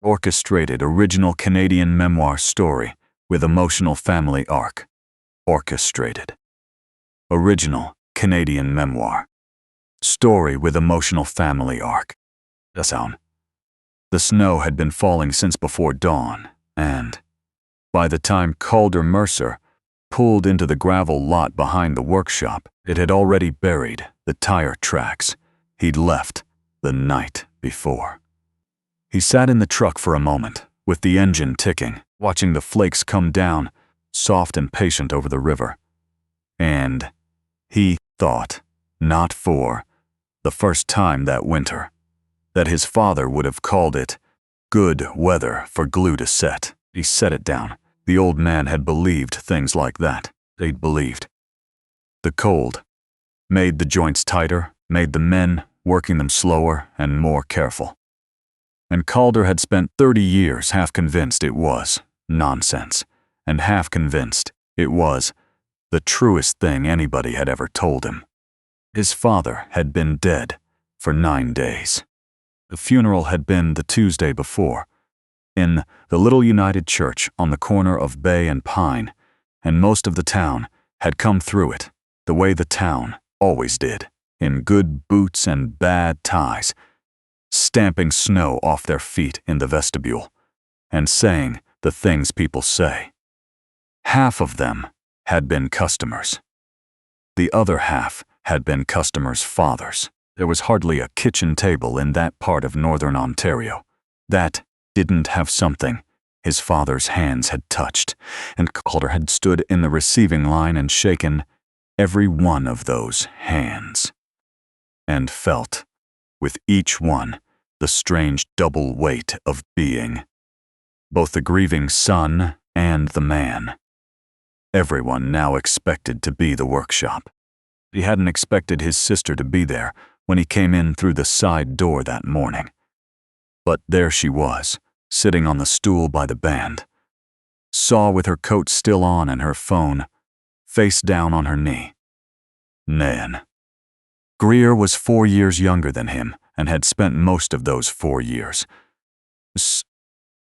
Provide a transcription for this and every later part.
Orchestrated original Canadian memoir story with emotional family arc. Orchestrated. Original Canadian memoir. Story with emotional family arc. The sound. The snow had been falling since before dawn, and by the time Calder Mercer pulled into the gravel lot behind the workshop, it had already buried the tire tracks he'd left the night before. He sat in the truck for a moment, with the engine ticking, watching the flakes come down, soft and patient over the river. And he thought, not for the first time that winter, that his father would have called it good weather for glue to set. He set it down. The old man had believed things like that. They'd believed. The cold made the joints tighter, made the men working them slower and more careful. And Calder had spent 30 years half convinced it was nonsense, and half convinced it was the truest thing anybody had ever told him. His father had been dead for 9 days. The funeral had been the Tuesday before, in the little United Church on the corner of Bay and Pine, and most of the town had come through it, the way the town always did, in good boots and bad ties, stamping snow off their feet in the vestibule, and saying the things people say. Half of them had been customers. The other half had been customers' fathers. There was hardly a kitchen table in that part of northern Ontario that didn't have something his father's hands had touched, and Calder had stood in the receiving line and shaken every one of those hands, and felt, with each one, the strange double weight of being, both the grieving son and the man. Everyone now expected to be the workshop. He hadn't expected his sister to be there when he came in through the side door that morning. But there she was, sitting on the stool by the band, saw with her coat still on and her phone, face down on her knee. Nan. Greer was 4 years younger than him and had spent most of those 4 years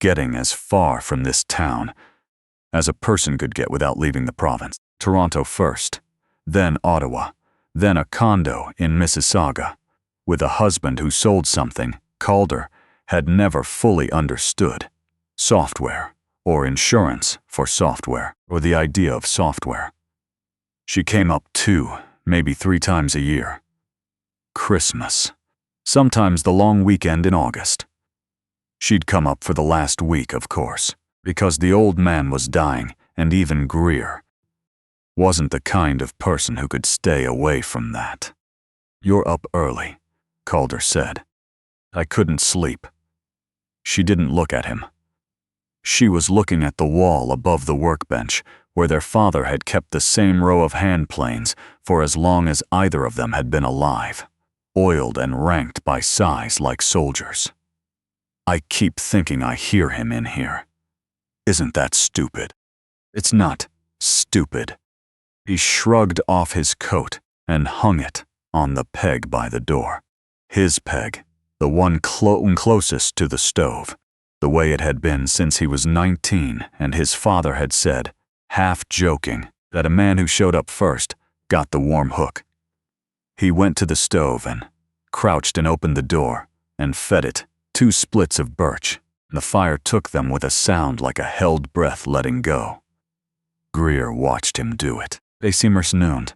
getting as far from this town as a person could get without leaving the province. Toronto first, then Ottawa, then a condo in Mississauga, with a husband who sold something Calder had never fully understood: software, or insurance for software, or the idea of software. She came up 2, maybe 3 times a year. Christmas, sometimes the long weekend in August. She'd come up for the last week, of course, because the old man was dying, and even Greer wasn't the kind of person who could stay away from that. "You're up early," Calder said. "I couldn't sleep." She didn't look at him. She was looking at the wall above the workbench, where their father had kept the same row of hand planes for as long as either of them had been alive, oiled and ranked by size like soldiers. "I keep thinking I hear him in here. Isn't that stupid?" "It's not stupid." He shrugged off his coat and hung it on the peg by the door. His peg, the one closest to the stove, the way it had been since he was 19, and his father had said, half joking, that a man who showed up first got the warm hook. He went to the stove and crouched and opened the door and fed it 2 splits of birch. The fire took them with a sound like a held breath letting go. Greer watched him do it. They nooned.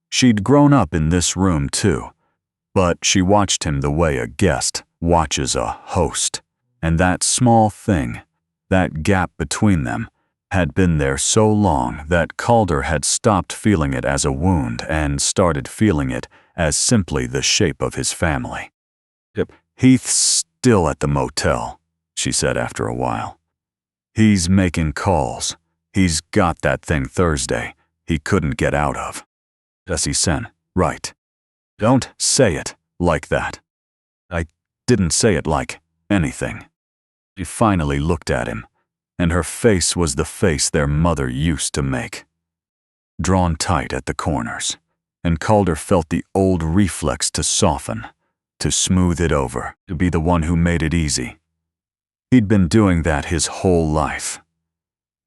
She'd grown up in this room too, but she watched him the way a guest watches a host, and that small thing, that gap between them, had been there so long that Calder had stopped feeling it as a wound and started feeling it as simply the shape of his family. "Heath's still at the motel," she said after a while. "He's making calls. He's got that thing Thursday he couldn't get out of." Bessie said, "Right. Don't say it like that." "I didn't say it like anything." She finally looked at him, and her face was the face their mother used to make, drawn tight at the corners, and Calder felt the old reflex to soften, to smooth it over, to be the one who made it easy. He'd been doing that his whole life.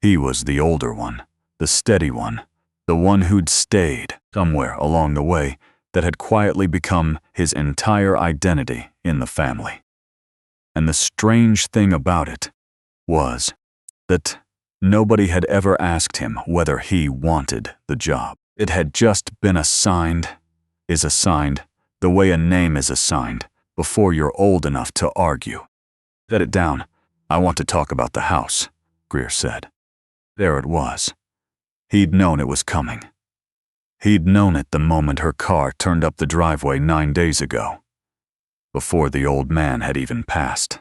He was the older one, the steady one, the one who'd stayed somewhere along the way that had quietly become his entire identity in the family. And the strange thing about it was that nobody had ever asked him whether he wanted the job. It had just been assigned, the way a name is assigned before you're old enough to argue. Set it down. I want to talk about the house, Greer said. There it was. He'd known it was coming. He'd known it the moment her car turned up the driveway 9 days ago. Before the old man had even passed.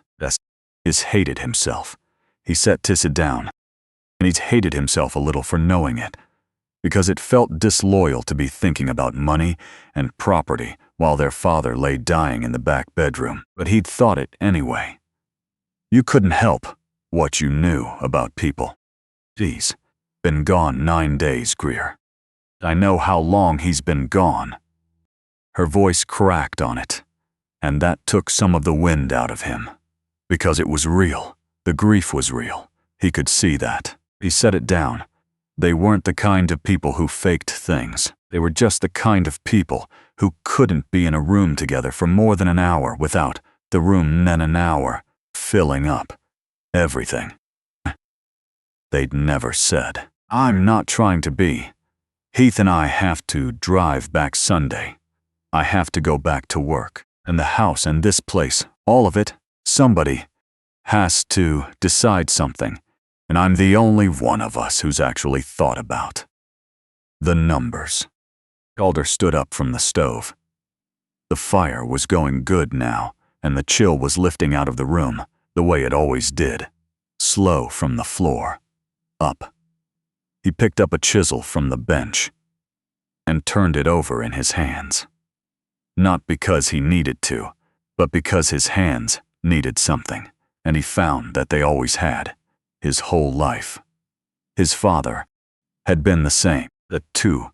He's hated himself. He set Tissa down, and he'd hated himself a little for knowing it, because it felt disloyal to be thinking about money and property while their father lay dying in the back bedroom. But he'd thought it anyway. You couldn't help what you knew about people. He's been gone 9 days, Greer. I know how long he's been gone. Her voice cracked on it, and that took some of the wind out of him. Because it was real. The grief was real. He could see that. He set it down. They weren't the kind of people who faked things. They were just the kind of people who couldn't be in a room together for more than an hour without the room then an hour filling up everything. They'd never said, I'm not trying to be. Heath and I have to drive back Sunday. I have to go back to work. And the house and this place, all of it, somebody has to decide something. And I'm the only one of us who's actually thought about the numbers. Calder stood up from the stove. The fire was going good now, and the chill was lifting out of the room, the way it always did. Slow from the floor. Up. He picked up a chisel from the bench and turned it over in his hands. Not because he needed to, but because his hands needed something, and he found that they always had, his whole life. His father had been the same. The two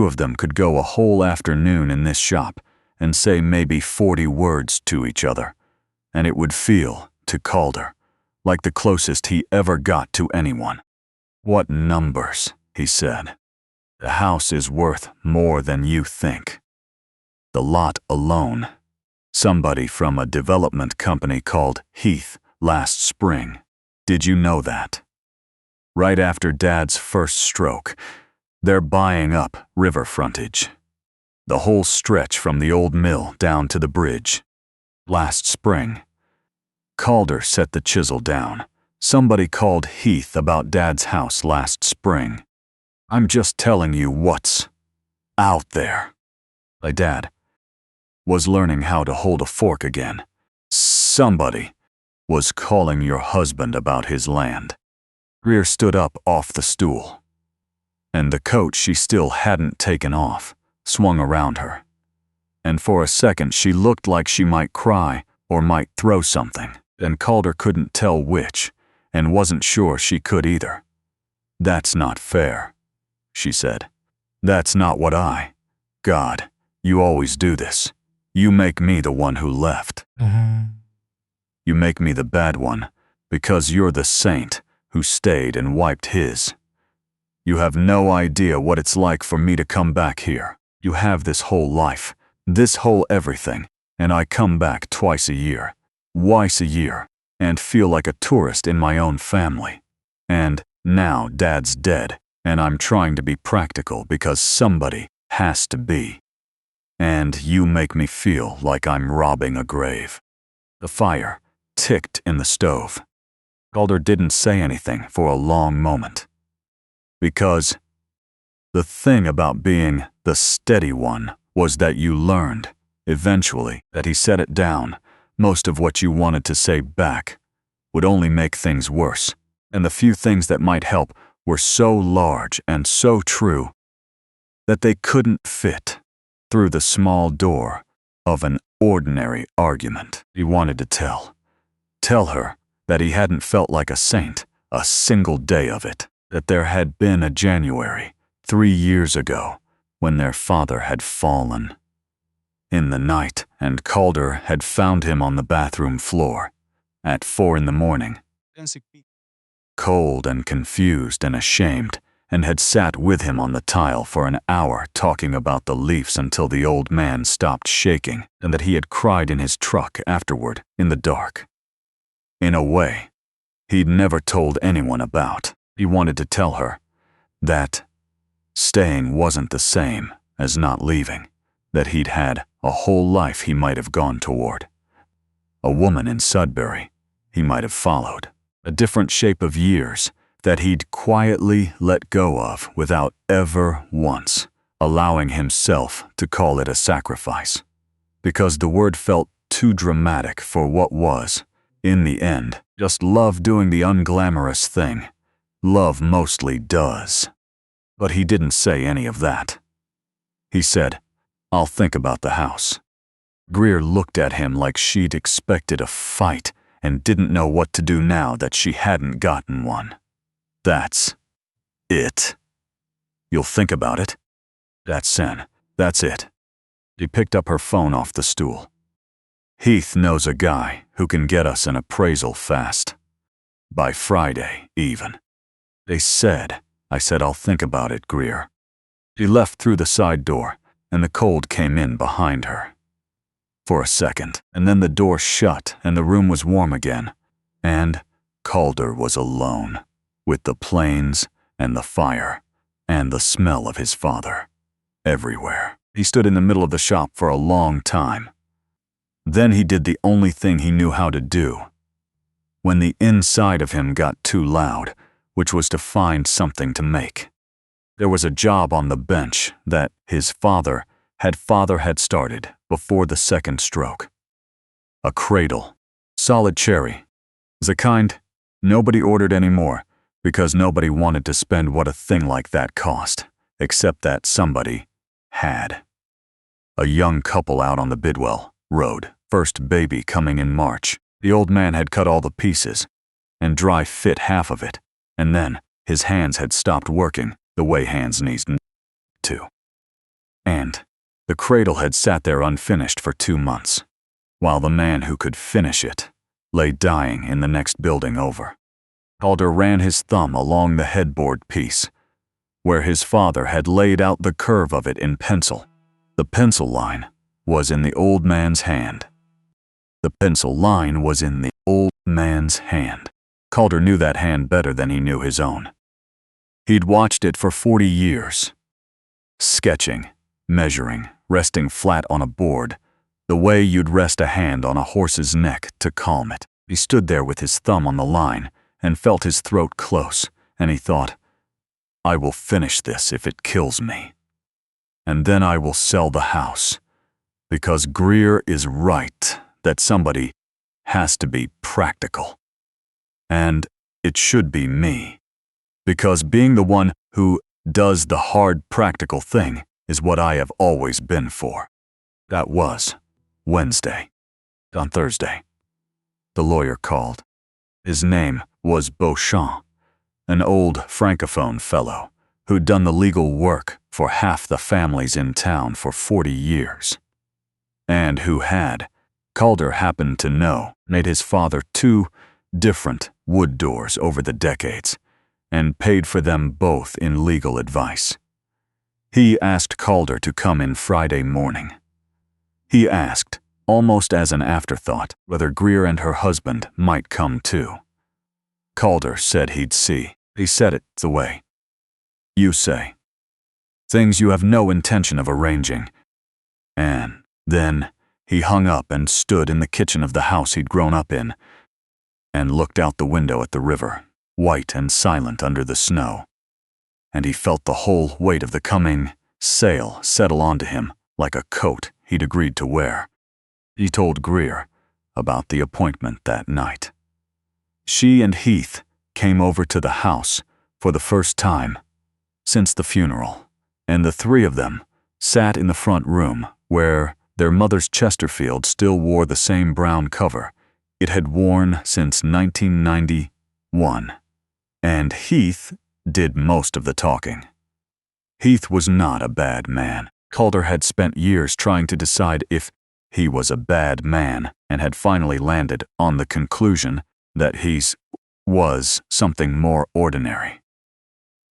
of them could go a whole afternoon in this shop and say maybe 40 words to each other, and it would feel, to Calder, like the closest he ever got to anyone. What numbers, he said. The house is worth more than you think. The lot alone. Somebody from a development company called Heath last spring. Did you know that? Right after Dad's first stroke, they're buying up river frontage. The whole stretch from the old mill down to the bridge. Last spring. Calder set the chisel down. Somebody called Heath about Dad's house last spring. I'm just telling you what's out there. My dad was learning how to hold a fork again. Somebody was calling your husband about his land. Greer stood up off the stool, and the coat she still hadn't taken off swung around her. And for a second she looked like she might cry or might throw something, and Calder couldn't tell which, and wasn't sure she could either. That's not fair, she said. That's not what God, you always do this. You make me the one who left. You make me the bad one because you're the saint who stayed and wiped his. You have no idea what it's like for me to come back here. You have this whole life, this whole everything, and I come back twice a year, and feel like a tourist in my own family. And now Dad's dead, and I'm trying to be practical because somebody has to be. And you make me feel like I'm robbing a grave. The fire ticked in the stove. Calder didn't say anything for a long moment. Because the thing about being the steady one was that you learned, eventually, that he set it down. Most of what you wanted to say back would only make things worse, and the few things that might help were so large and so true that they couldn't fit through the small door of an ordinary argument. He wanted to tell her that he hadn't felt like a saint a single day of it, that there had been a January 3 years ago when their father had fallen in the night, and Calder had found him on the bathroom floor, at 4 in the morning, cold and confused and ashamed, and had sat with him on the tile for an hour talking about the Leafs until the old man stopped shaking, and that he had cried in his truck afterward in the dark. In a way he'd never told anyone about. He wanted to tell her that staying wasn't the same as not leaving, that he'd had a whole life he might have gone toward. A woman in Sudbury he might have followed, a different shape of years that he'd quietly let go of without ever once allowing himself to call it a sacrifice, because the word felt too dramatic for what was, in the end, just love doing the unglamorous thing love mostly does. But he didn't say any of that. He said, "I'll think about the house." Greer looked at him like she'd expected a fight and didn't know what to do now that she hadn't gotten one. "That's it? You'll think about it?" "That's Sen. That's it." She picked up her phone off the stool. "Heath knows a guy who can get us an appraisal fast. By Friday, even." "They said," I said, "I'll think about it, Greer." She left through the side door, and the cold came in behind her. For a second, and then the door shut and the room was warm again, and Calder was alone, with the planes and the fire and the smell of his father everywhere. He stood in the middle of the shop for a long time. Then he did the only thing he knew how to do when the inside of him got too loud, which was to find something to make. There was a job on the bench that his father had started before the second stroke. A cradle, solid cherry, the kind nobody ordered anymore because nobody wanted to spend what a thing like that cost, except that somebody had. A young couple out on the Bidwell Road, first baby coming in March. The old man had cut all the pieces and dry fit half of it, and then his hands had stopped working the way hands need to. And the cradle had sat there unfinished for 2 months, while the man who could finish it lay dying in the next building over. Calder ran his thumb along the headboard piece, where his father had laid out the curve of it in pencil. The pencil line was in the old man's hand. The pencil line was in the old man's hand. Calder knew that hand better than he knew his own. He'd watched it for 40 years. Sketching, measuring, resting flat on a board, the way you'd rest a hand on a horse's neck to calm it. He stood there with his thumb on the line and felt his throat close, and he thought, "I will finish this if it kills me. And then I will sell the house, because Greer is right that somebody has to be practical. And it should be me, because being the one who does the hard practical thing is what I have always been for." That was Wednesday. On Thursday, the lawyer called. His name was Beauchamp, an old francophone fellow who'd done the legal work for half the families in town for 40 years, and who had, Calder happened to know, made his father 2 different wood doors over the decades, and paid for them both in legal advice. He asked Calder to come in Friday morning. He asked, almost as an afterthought, whether Greer and her husband might come too. Calder said he'd see. He said it the way you say things you have no intention of arranging. And then he hung up and stood in the kitchen of the house he'd grown up in and looked out the window at the river, white and silent under the snow. And he felt the whole weight of the coming sail settle onto him like a coat he'd agreed to wear. He told Greer about the appointment that night. She and Heath came over to the house for the first time since the funeral, and the 3 of them sat in the front room where their mother's Chesterfield still wore the same brown cover it had worn since 1991, and Heath did most of the talking. Heath was not a bad man. Calder had spent years trying to decide if he was a bad man and had finally landed on the conclusion that he was something more ordinary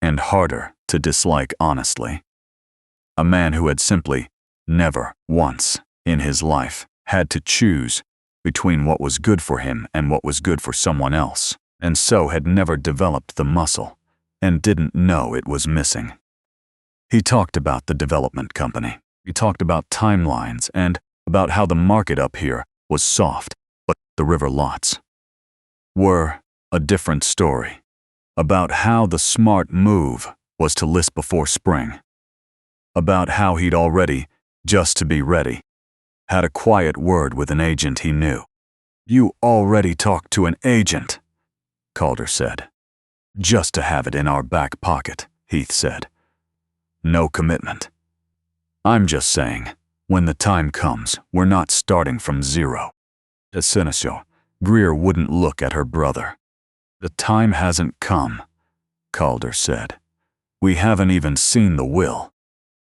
and harder to dislike honestly. A man who had simply never once in his life had to choose between what was good for him and what was good for someone else, and so had never developed the muscle and didn't know it was missing. He talked about the development company. He talked about timelines and about how the market up here was soft, but the river lots were a different story. About how the smart move was to list before spring. About how he'd already, just to be ready, had a quiet word with an agent he knew. "You already talked to an agent," Calder said. "Just to have it in our back pocket," Heath said. "No commitment. I'm just saying, when the time comes, we're not starting from zero." As Senecio, Greer wouldn't look at her brother. "The time hasn't come," Calder said. "We haven't even seen the will.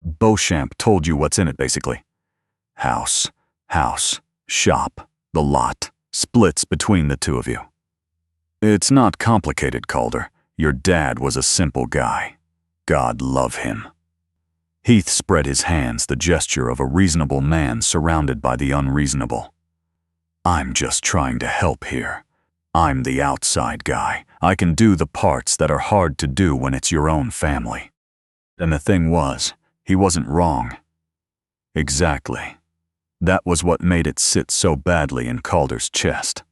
Beauchamp told you what's in it, basically. House, shop, the lot, splits between the two of you. It's not complicated, Calder. Your dad was a simple guy. God love him." Heath spread his hands, the gesture of a reasonable man surrounded by the unreasonable. "I'm just trying to help here. I'm the outside guy. I can do the parts that are hard to do when it's your own family." And the thing was, he wasn't wrong. Exactly. That was what made it sit so badly in Calder's chest.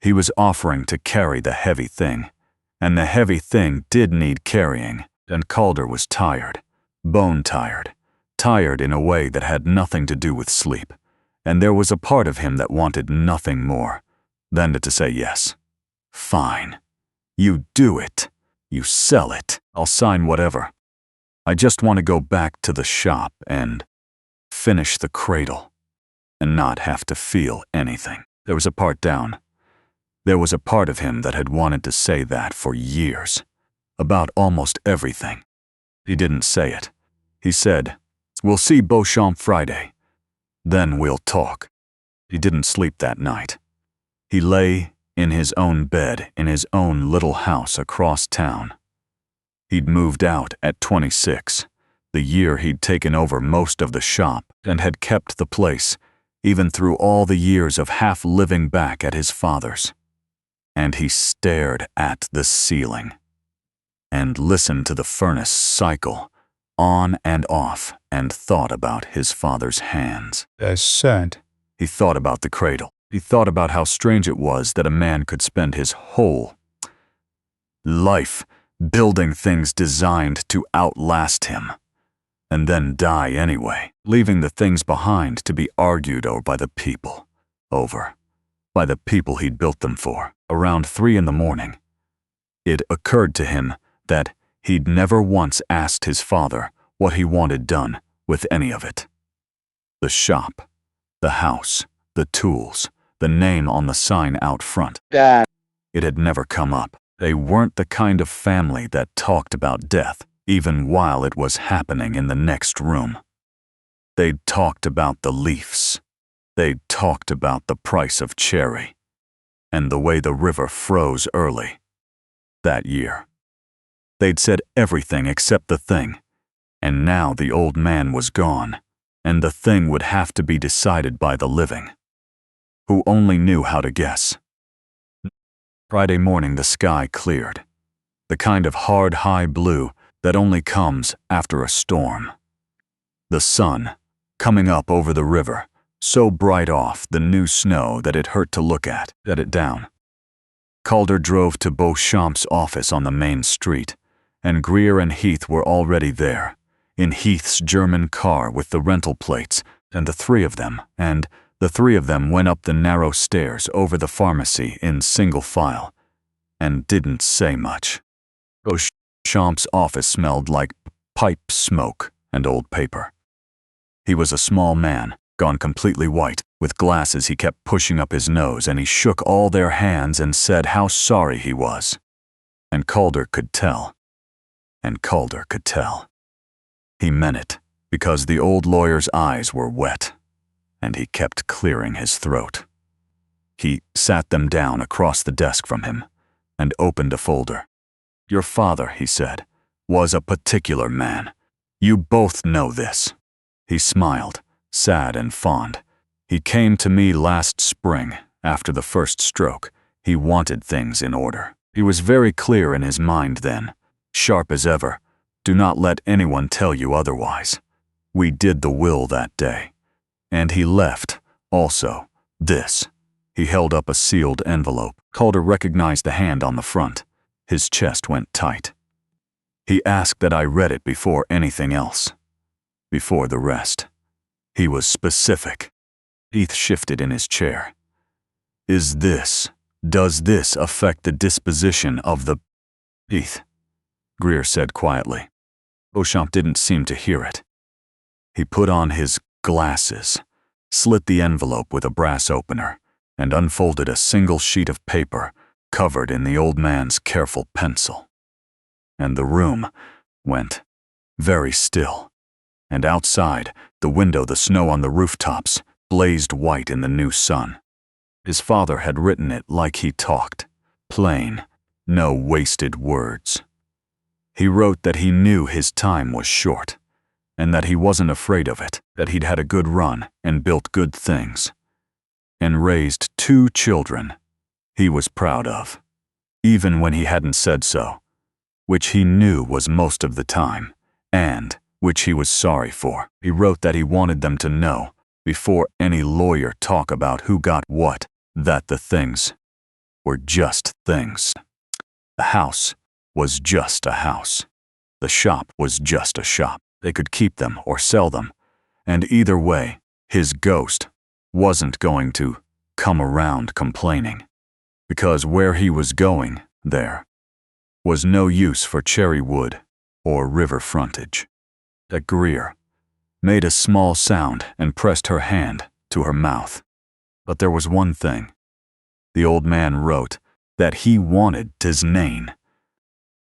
He was offering to carry the heavy thing, and the heavy thing did need carrying, and Calder was tired, bone-tired, tired in a way that had nothing to do with sleep, and there was a part of him that wanted nothing more than to say yes. "Fine. You do it. You sell it. I'll sign whatever. I just want to go back to the shop and finish the cradle and not have to feel anything." There was a part down. There was a part of him that had wanted to say that for years, about almost everything. He didn't say it. He said, "We'll see Beauchamp Friday. Then we'll talk." He didn't sleep that night. He lay in his own bed in his own little house across town. He'd moved out at 26, the year he'd taken over most of the shop and had kept the place, even through all the years of half living back at his father's. And he stared at the ceiling and listened to the furnace cycle on and off and thought about his father's hands. He thought about the cradle. He thought about how strange it was that a man could spend his whole life building things designed to outlast him, and then die anyway, leaving the things behind to be argued over by the people he'd built them for. Around 3 a.m, it occurred to him that he'd never once asked his father what he wanted done with any of it. The shop, the house, the tools, the name on the sign out front. Dad. It had never come up. They weren't the kind of family that talked about death, even while it was happening in the next room. They'd talked about the Leafs. They'd talked about the price of cherry, and the way the river froze early that year. They'd said everything except the thing, and now the old man was gone, and the thing would have to be decided by the living, who only knew how to guess. Friday morning the sky cleared, the kind of hard high blue that only comes after a storm. The sun, coming up over the river, so bright off the new snow that it hurt to look at, set it down. Calder drove to Beauchamp's office on the main street, and Greer and Heath were already there, in Heath's German car with the rental plates, and the three of them went up the narrow stairs over the pharmacy in single file, and didn't say much. Beauchamp's office smelled like pipe smoke and old paper. He was a small man, gone completely white, with glasses he kept pushing up his nose, and he shook all their hands and said how sorry he was. And Calder could tell. He meant it, because the old lawyer's eyes were wet, and he kept clearing his throat. He sat them down across the desk from him and opened a folder. "Your father," he said, "was a particular man. You both know this." He smiled, sad and fond. "He came to me last spring, after the first stroke. He wanted things in order. He was very clear in his mind then, sharp as ever. Do not let anyone tell you otherwise. We did the will that day. And he left, also, this." He held up a sealed envelope. Calder recognized the hand on the front. His chest went tight. "He asked that I read it before anything else. Before the rest. He was specific." Heath shifted in his chair. Does this affect the disposition of the—" "Heath," Greer said quietly. Beauchamp didn't seem to hear it. He put on his glasses, slit the envelope with a brass opener, and unfolded a single sheet of paper covered in the old man's careful pencil. And the room went very still. And outside, the window, the snow on the rooftops, blazed white in the new sun. His father had written it like he talked, plain, no wasted words. He wrote that he knew his time was short, and that he wasn't afraid of it, that he'd had a good run and built good things, and raised 2 children he was proud of, even when he hadn't said so, which he knew was most of the time, and which he was sorry for. He wrote that he wanted them to know, before any lawyer talk about who got what, that the things were just things. The house was just a house. The shop was just a shop. They could keep them or sell them, and either way, his ghost wasn't going to come around complaining, because where he was going, there was no use for cherry wood or river frontage. That Greer made a small sound and pressed her hand to her mouth. But there was one thing. The old man wrote that he wanted Tisnane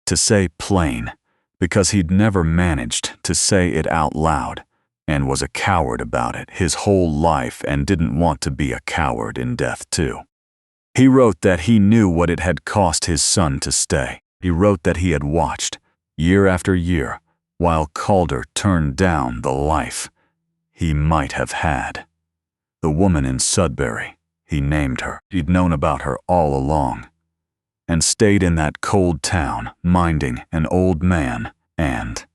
to say plain, because he'd never managed to say it out loud and was a coward about it his whole life and didn't want to be a coward in death too. He wrote that he knew what it had cost his son to stay. He wrote that he had watched, year after year, while Calder turned down the life he might have had. The woman in Sudbury, he named her. He'd known about her all along, and stayed in that cold town, minding an old man and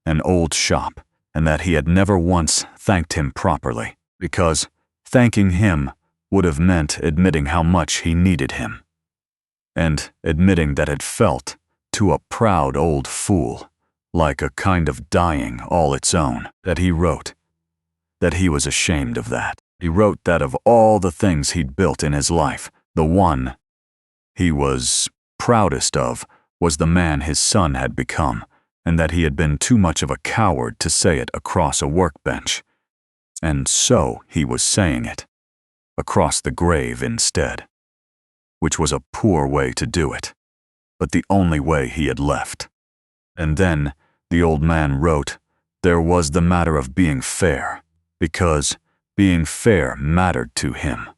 an old shop, and that he had never once thanked him properly, because thanking him would have meant admitting how much he needed him, and admitting that it felt, to a proud old fool, like a kind of dying all its own. That he wrote that he was ashamed of that. He wrote that of all the things he'd built in his life, the one he was proudest of was the man his son had become, and that he had been too much of a coward to say it across a workbench. And so he was saying it across the grave instead, which was a poor way to do it, but the only way he had left. And then the old man wrote there was the matter of being fair, because being fair mattered to him.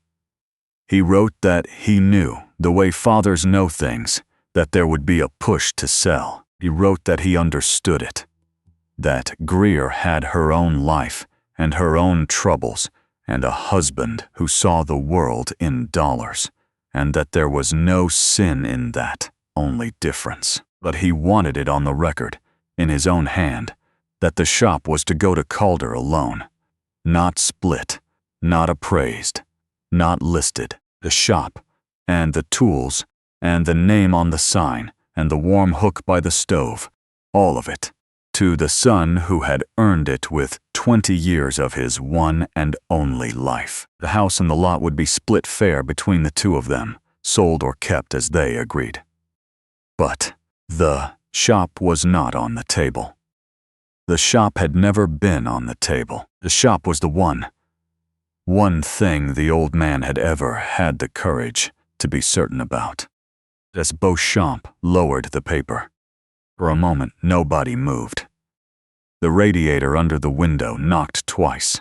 He wrote that he knew, the way fathers know things, that there would be a push to sell. He wrote that he understood it, that Greer had her own life and her own troubles and a husband who saw the world in dollars, and that there was no sin in that, only difference. But he wanted it on the record, in his own hand, that the shop was to go to Calder alone, not split, not appraised, not listed. The shop, and the tools, and the name on the sign, and the warm hook by the stove, all of it, to the son who had earned it with 20 years of his one and only life. The house and the lot would be split fair between the two of them, sold or kept as they agreed. But the shop was not on the table. The shop had never been on the table. The shop was the one thing the old man had ever had the courage to be certain about. As Beauchamp lowered the paper, for a moment nobody moved. The radiator under the window knocked twice.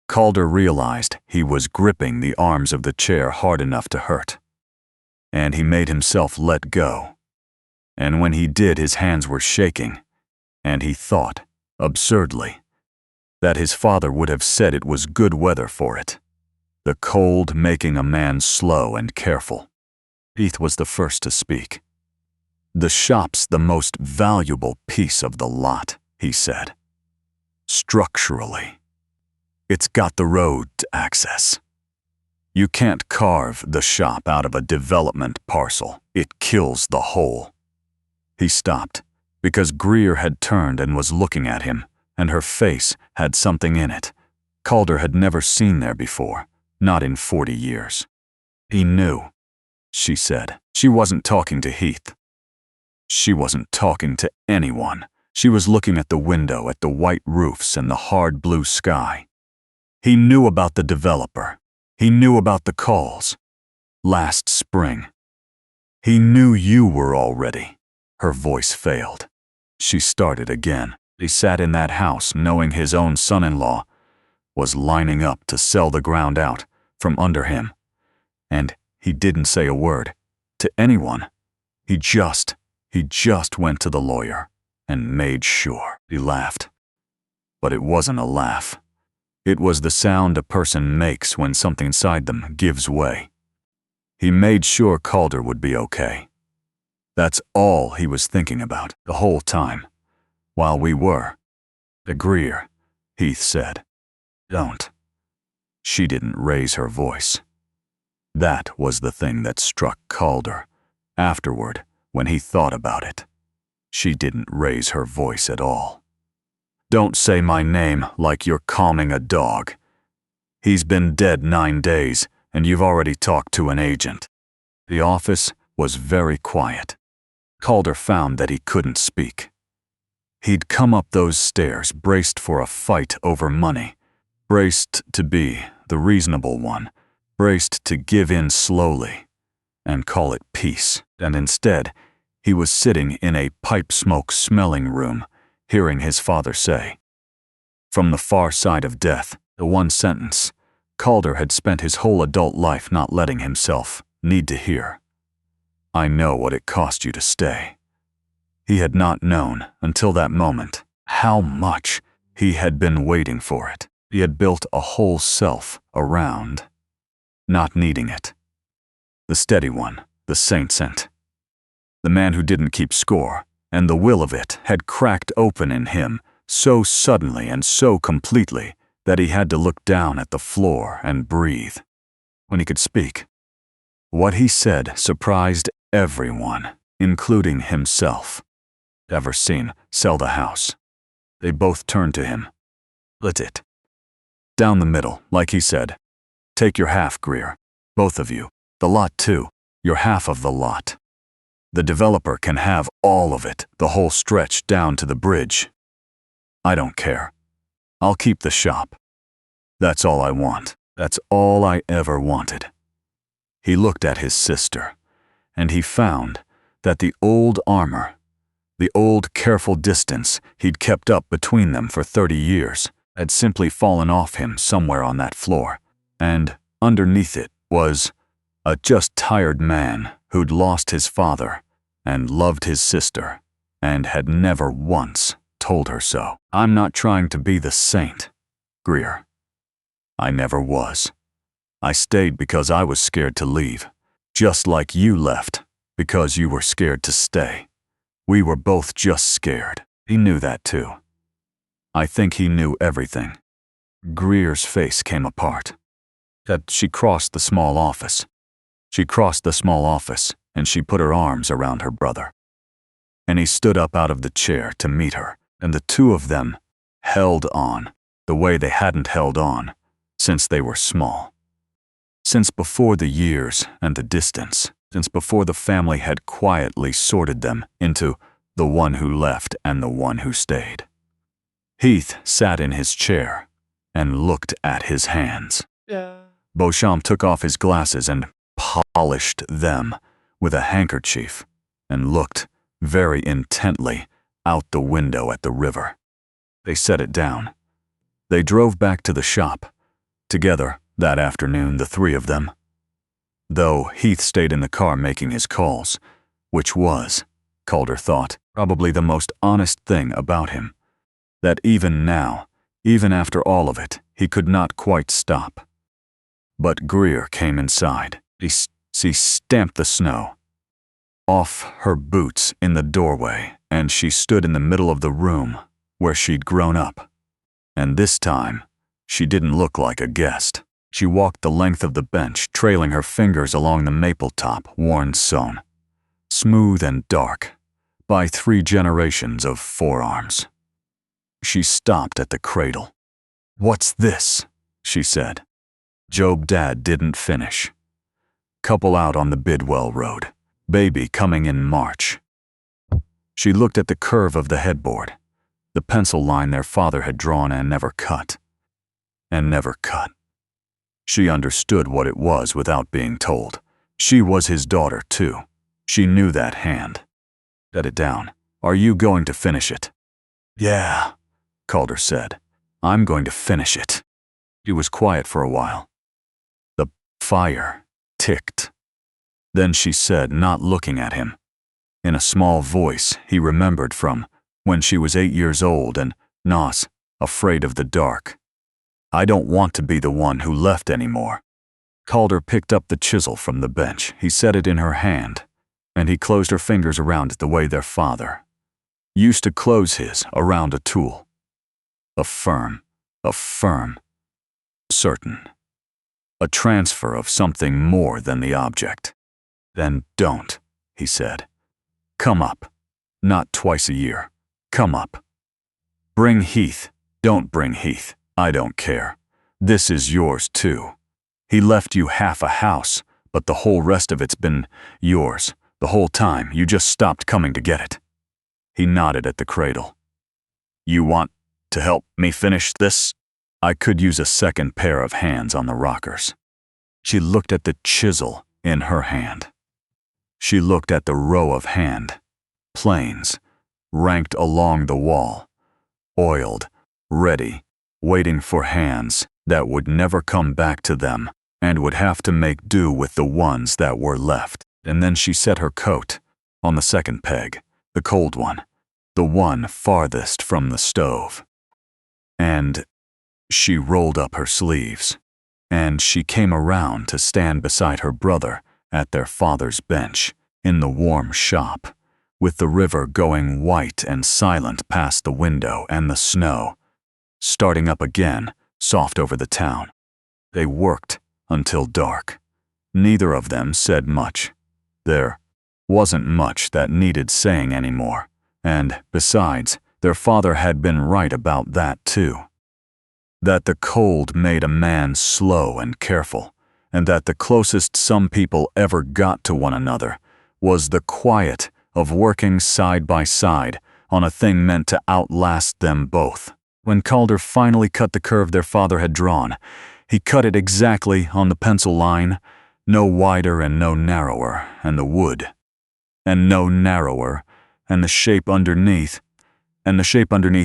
Calder realized he was gripping the arms of the chair hard enough to hurt. And he made himself let go. And when he did, his hands were shaking, and he thought, absurdly, that his father would have said it was good weather for it. The cold making a man slow and careful. Heath was the first to speak. "The shop's the most valuable piece of the lot," he said. "Structurally. It's got the road to access. You can't carve the shop out of a development parcel. It kills the whole." He stopped, because Greer had turned and was looking at him, and her face had something in it Calder had never seen there before, not in 40 years. "He knew," she said. She wasn't talking to Heath. She wasn't talking to anyone. She was looking at the window, at the white roofs and the hard blue sky. "He knew about the developer. He knew about the calls. Last spring. He knew you were already." Her voice failed. She started again. He sat in that house knowing his own son-in-law was lining up to sell the ground out from under him. And he didn't say a word to anyone. He just went to the lawyer and made sure. He laughed. But it wasn't a laugh. It was the sound a person makes when something inside them gives way. He made sure Calder would be okay. That's all he was thinking about the whole time. "While we were." "Greer," Heath said. "Don't." She didn't raise her voice. That was the thing that struck Calder. Afterward, when he thought about it, she didn't raise her voice at all. "Don't say my name like you're calming a dog. He's been dead 9 days, and you've already talked to an agent." The office was very quiet. Calder found that he couldn't speak. He'd come up those stairs braced for a fight over money, braced to be the reasonable one, braced to give in slowly and call it peace. And instead, he was sitting in a pipe smoke smelling room, hearing his father say, from the far side of death, the one sentence Calder had spent his whole adult life not letting himself need to hear. "I know what it cost you to stay." He had not known, until that moment, how much he had been waiting for it. He had built a whole self around not needing it. The steady one, the saint, the man who didn't keep score, and the will of it had cracked open in him so suddenly and so completely that he had to look down at the floor and breathe. When he could speak, what he said surprised everyone, including himself. "Ever seen sell the house?" They both turned to him. "Split it. Down the middle, like he said. Take your half, Greer. Both of you. The lot too. Your half of the lot. The developer can have all of it, the whole stretch down to the bridge. I don't care. I'll keep the shop. That's all I want. That's all I ever wanted." He looked at his sister, and he found that the old armor, the old careful distance he'd kept up between them for 30 years, had simply fallen off him somewhere on that floor, and underneath it was a just tired man who'd lost his father and loved his sister and had never once told her so. "I'm not trying to be the saint, Greer. I never was. I stayed because I was scared to leave, just like you left because you were scared to stay. We were both just scared." He knew that too. I think he knew everything. Greer's face came apart. She crossed the small office. She crossed the small office, and she put her arms around her brother. And he stood up out of the chair to meet her, and the two of them held on the way they hadn't held on since they were small. Since before the years and the distance, since before the family had quietly sorted them into the one who left and the one who stayed. Heath sat in his chair and looked at his hands. Beauchamp took off his glasses and polished them with a handkerchief and looked very intently out the window at the river. They set it down. They drove back to the shop, together that afternoon, the three of them. Though Heath stayed in the car making his calls, which was, Calder thought, probably the most honest thing about him. That even now, even after all of it, he could not quite stop. But Greer came inside. She stamped the snow off her boots in the doorway, and she stood in the middle of the room where she'd grown up. And this time, she didn't look like a guest. She walked the length of the bench, trailing her fingers along the maple top, worn stone, smooth and dark, by 3 generations of forearms. She stopped at the cradle. "What's this?" she said. Job Dad didn't finish. Couple out on the Bidwell Road. Baby coming in March. She looked at the curve of the headboard, the pencil line their father had drawn and never cut. And never cut. She understood what it was without being told. She was his daughter, too. She knew that hand. Set it down. "Are you going to finish it?" "Yeah," Calder said. "I'm going to finish it." He was quiet for a while. The fire ticked. Then she said, not looking at him, in a small voice he remembered from when she was 8 years old and Nos, afraid of the dark, "I don't want to be the one who left anymore." Calder picked up the chisel from the bench. He set it in her hand, and he closed her fingers around it the way their father used to close his around a tool. A firm, certain. A transfer of something more than the object. "Then don't," he said. "Come up. Not twice a year. Come up. Bring Heath. Don't bring Heath. I don't care. This is yours too. He left you half a house, but the whole rest of it's been yours the whole time. You just stopped coming to get it." He nodded at the cradle. "You want to help me finish this?" "I could use a second pair of hands on the rockers." She looked at the chisel in her hand. She looked at the row of hand planes ranked along the wall, oiled, ready, waiting for hands that would never come back to them and would have to make do with the ones that were left. And then she set her coat on the second peg, the cold one, the one farthest from the stove. And she rolled up her sleeves, and she came around to stand beside her brother at their father's bench in the warm shop, with the river going white and silent past the window and the snow starting up again, soft over the town. They worked until dark. Neither of them said much. There wasn't much that needed saying anymore, and besides, their father had been right about that too. That the cold made a man slow and careful, and that the closest some people ever got to one another was the quiet of working side by side on a thing meant to outlast them both. When Calder finally cut the curve their father had drawn, he cut it exactly on the pencil line, no wider and no narrower, and the wood, and no narrower, and the shape underneath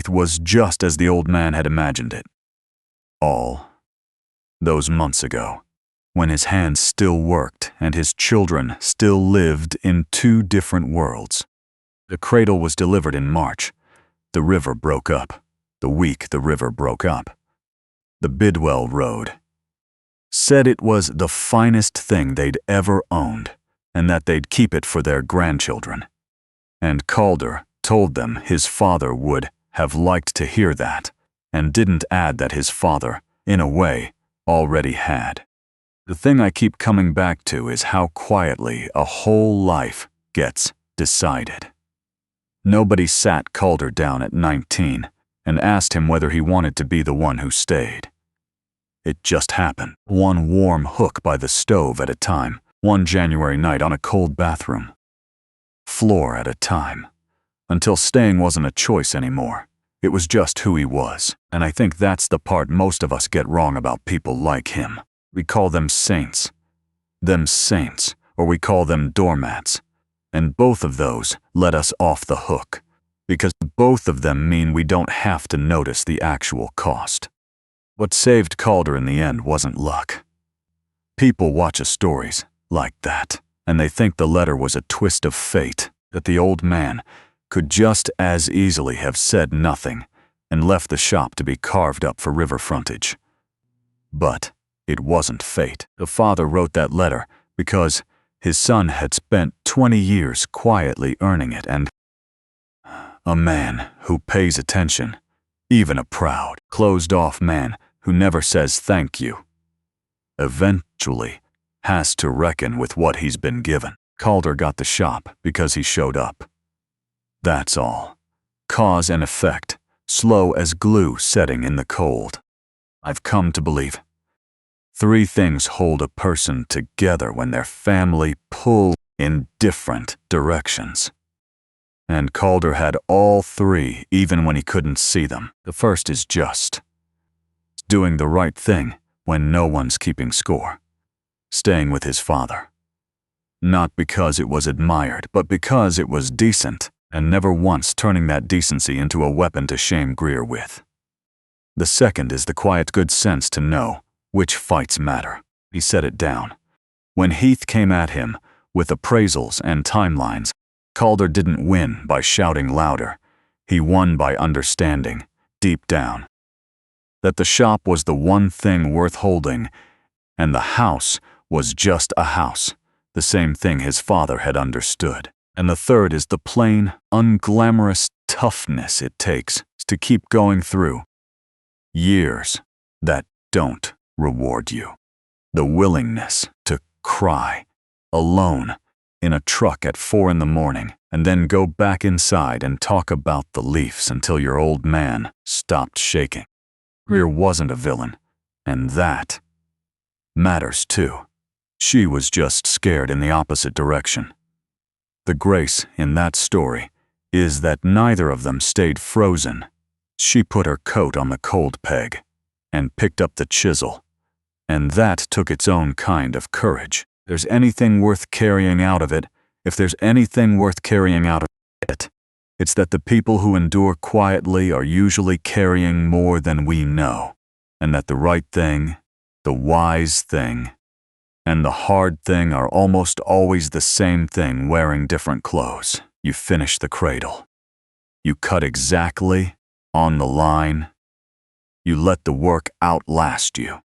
was just as the old man had imagined it. All those months ago, when his hands still worked and his children still lived in 2 different worlds. The cradle was delivered in March. The river broke up. The week the river broke up. The Bidwell Road said it was the finest thing they'd ever owned, and that they'd keep it for their grandchildren. And Calder told them his father would have liked to hear that, and didn't add that his father, in a way, already had. The thing I keep coming back to is how quietly a whole life gets decided. Nobody sat Calder down at 19 and asked him whether he wanted to be the one who stayed. It just happened, one warm hook by the stove at a time, one January night on a cold bathroom floor at a time, until staying wasn't a choice anymore. It was just who he was, and I think that's the part most of us get wrong about people like him. We call them saints, or we call them doormats, and both of those let us off the hook, because both of them mean we don't have to notice the actual cost. What saved Calder in the end wasn't luck. People watch stories like that, and they think the letter was a twist of fate, that the old man could just as easily have said nothing and left the shop to be carved up for river frontage. But it wasn't fate. The father wrote that letter because his son had spent 20 years quietly earning it, and a man who pays attention, even a proud, closed-off man who never says thank you, eventually has to reckon with what he's been given. Calder got the shop because he showed up. That's all. Cause and effect, slow as glue setting in the cold. I've come to believe 3 things hold a person together when their family pull in different directions. And Calder had all 3 even when he couldn't see them. The first is just doing the right thing when no one's keeping score. Staying with his father. Not because it was admired, but because it was decent, and never once turning that decency into a weapon to shame Greer with. The second is the quiet good sense to know which fights matter. He set it down. When Heath came at him with appraisals and timelines, Calder didn't win by shouting louder. He won by understanding, deep down, that the shop was the one thing worth holding, and the house was just a house, the same thing his father had understood. And the third is the plain, unglamorous toughness it takes to keep going through years that don't reward you. The willingness to cry alone in a truck at 4 a.m. and then go back inside and talk about the Leafs until your old man stopped shaking. Greer wasn't a villain, and that matters too. She was just scared in the opposite direction. The grace in that story is that neither of them stayed frozen. She put her coat on the cold peg and picked up the chisel, and that took its own kind of courage. There's anything worth carrying out of it, if there's anything worth carrying out of it, it's that the people who endure quietly are usually carrying more than we know, and that the right thing, the wise thing, and the hard thing are almost always the same thing wearing different clothes. You finish the cradle. You cut exactly on the line. You let the work outlast you.